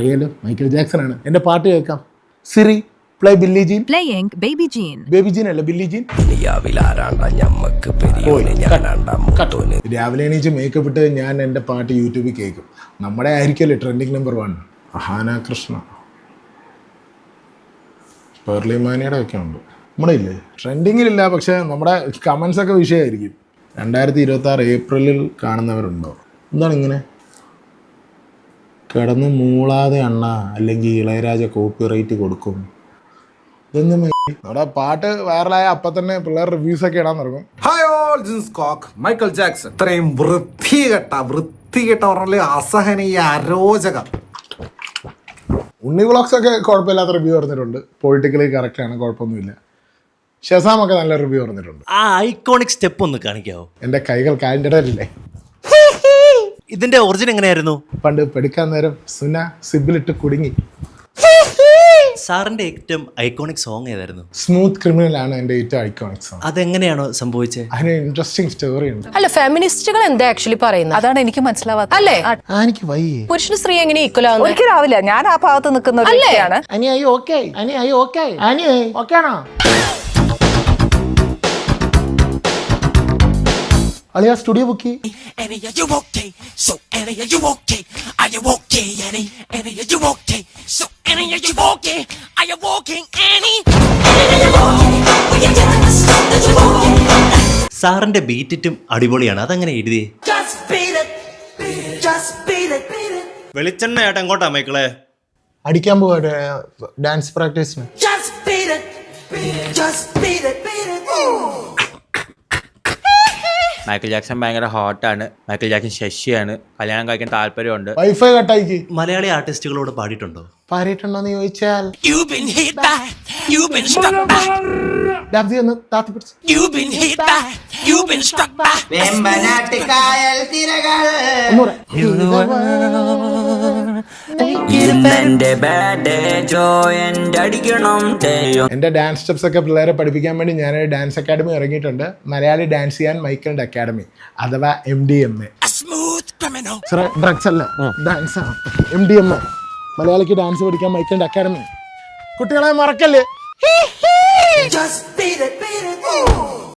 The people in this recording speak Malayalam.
അറിയാലോ, മൈക്കിൾ ജാക്സൺ ആണ്. എൻ്റെ പാട്ട് കേൾക്കാം. Siri play Billie Jean. Playing Baby Jean. Baby Jean അല്ല, ബില്ലി ജീൻ. രാവിലെ എണീച്ച് മേക്കപ്പ് ഇട്ട് ഞാൻ എൻ്റെ പാട്ട് യൂട്യൂബിൽ കേൾക്കും. നമ്മുടെ ആയിരിക്കുമല്ലോ ട്രെൻഡിങ് നമ്പർ 1 അഹാന കൃഷ്ണ. പെർലിമാനിയുടെ ഒക്കെ ഉണ്ട്. നമ്മുടെ ഇല്ലേ ട്രെൻഡിങ്ങിലില്ല, പക്ഷേ നമ്മുടെ കമൻസ് ഒക്കെ വിഷയമായിരിക്കും. 2026 ഏപ്രിലിൽ കാണുന്നവരുണ്ടോ? എന്താണ് ഇങ്ങനെ കിടന്ന് മൂളാതെ അണ്ണ, അല്ലെങ്കിൽ ഇളയരാജ കോപ്പിറൈറ്റ് കൊടുക്കും. ഇതൊന്നും നമ്മുടെ പാട്ട് വൈറലായ അപ്പം തന്നെ പിള്ളേർ റിവ്യൂസ് ഒക്കെ ഇടാൻ തുടങ്ങും. Hi all, this is coke Michael Jackson. ഇത്രയും വൃത്തികെട്ട പറഞ്ഞാൽ അസഹനീയ അരോചകം. ഉണ്ണി വ്ളോഗ്സ് ഒക്കെ കുഴപ്പമില്ലാത്ത റിവ്യൂ പറഞ്ഞിട്ടുണ്ട്. പൊളിറ്റിക്കലി കറക്റ്റ് ആണ്, കുഴപ്പമൊന്നുമില്ല. ഷസാമൊക്കെ നല്ല റിവ്യൂ പറഞ്ഞിട്ടുണ്ട്. ആ ഐക്കോണിക് സ്റ്റെപ്പ് ഒന്ന് കാണിക്കാവോ? എൻ്റെ കൈകൾ കാലിൻ്റെ ഇടയിലല്ലേ. ഇതിന്റെ ഒറിജിൻ എങ്ങനെയായിരുന്നു? പണ്ട് പെടുക്കാൻ നേരം സുന സിബിലിട്ട് കുടുങ്ങി. സാറിന്റെ ഏറ്റവും ഐക്കോണിക് സോങ് ഏതായിരുന്നു? സ്മൂത്ത് ക്രിമിനൽ ആണ് എൻ്റെ ഏറ്റവും ഐക്കോണിക് സോങ്. അതെങ്ങനെയാണോ സംഭവിച്ചത്? അതിന് ഇൻട്രസ്റ്റിംഗ് സ്റ്റോറി ഉണ്ട്. അല്ല, ഫെമിനിസ്റ്റുകൾ എന്താ ആക്ച്വലി പറയുന്നത്? അതാണ് എനിക്ക് മനസ്സിലാവാത്തത്. അല്ലേ? എനിക്ക് വയ്യേ. പുരുഷന് സ്ത്രീ എങ്ങനെ ഈക്വൽ ആവുന്നത്? ഒരിക്കലാവില്ല. ഞാൻ ആ ഭാഗത്ത് നിൽക്കുന്ന ഒരു വ്യക്തിയാണ്. അനിയായി ഓക്കെ, അനിയായി ഓക്കെ, അനിയായി ഓക്കെ ആണോ? അളിയാ studio book. Annie, are you okay? So Annie, are you okay? Are you okay, Annie? Annie, are you okay? So Annie, are you okay? Are you walking, Annie? Annie, are you okay? Will you tell us that you're okay? സാറിന്റെ ബീറ്റിറ്റും അടിപൊളിയാണ്. അതെങ്ങനെ എഴുതി? Just beat it, just beat it, beat it. വെളിച്ചെണ്ണ ഏട്ടാ എങ്ങോട്ടാ മൈക്കിളെ? അടിക്കാൻ പോവാ ഡാൻസ് പ്രാക്ടീസിന്. Just beat it, just beat it, beat it. Michael Jackson ഭയങ്കര ഹോട്ടാണ്. Michael Jackson ശശിയാണ്. കല്യാണം കഴിക്കാൻ താല്പര്യമുണ്ട്. വൈഫൈ കട്ടായിക്ക്. മലയാളി ആർട്ടിസ്റ്റുകളോട് പാടിയിട്ടുണ്ടോ? പാടിയിട്ടുണ്ടോന്ന് ചോദിച്ചാൽ You've been hit by, you've been struck by, ഒന്ന് താത്തി പിടിച്ച്. you've been hit by, you've been struck by. എന്റെ ഡാൻസ് സ്റ്റെപ്സ് ഒക്കെ പിള്ളേരെ പഠിപ്പിക്കാൻ വേണ്ടി ഞാനൊരു ഡാൻസ് അക്കാഡമി ഇറങ്ങിയിട്ടുണ്ട്. മലയാളി ഡാൻസ് ചെയ്യാൻ മൈക്കിളിന്റെ അക്കാഡമി, അഥവാ MDMA. Smooth criminal. ഡ്രഗ്സ് അല്ല, ഡാൻസ് ആണ്. MDMA, മലയാളിക്ക് ഡാൻസ് പഠിക്കാൻ മൈക്കിളിന്റെ അക്കാഡമി. കുട്ടികളെ മറക്കല്ലേ. Just beat it, beat it.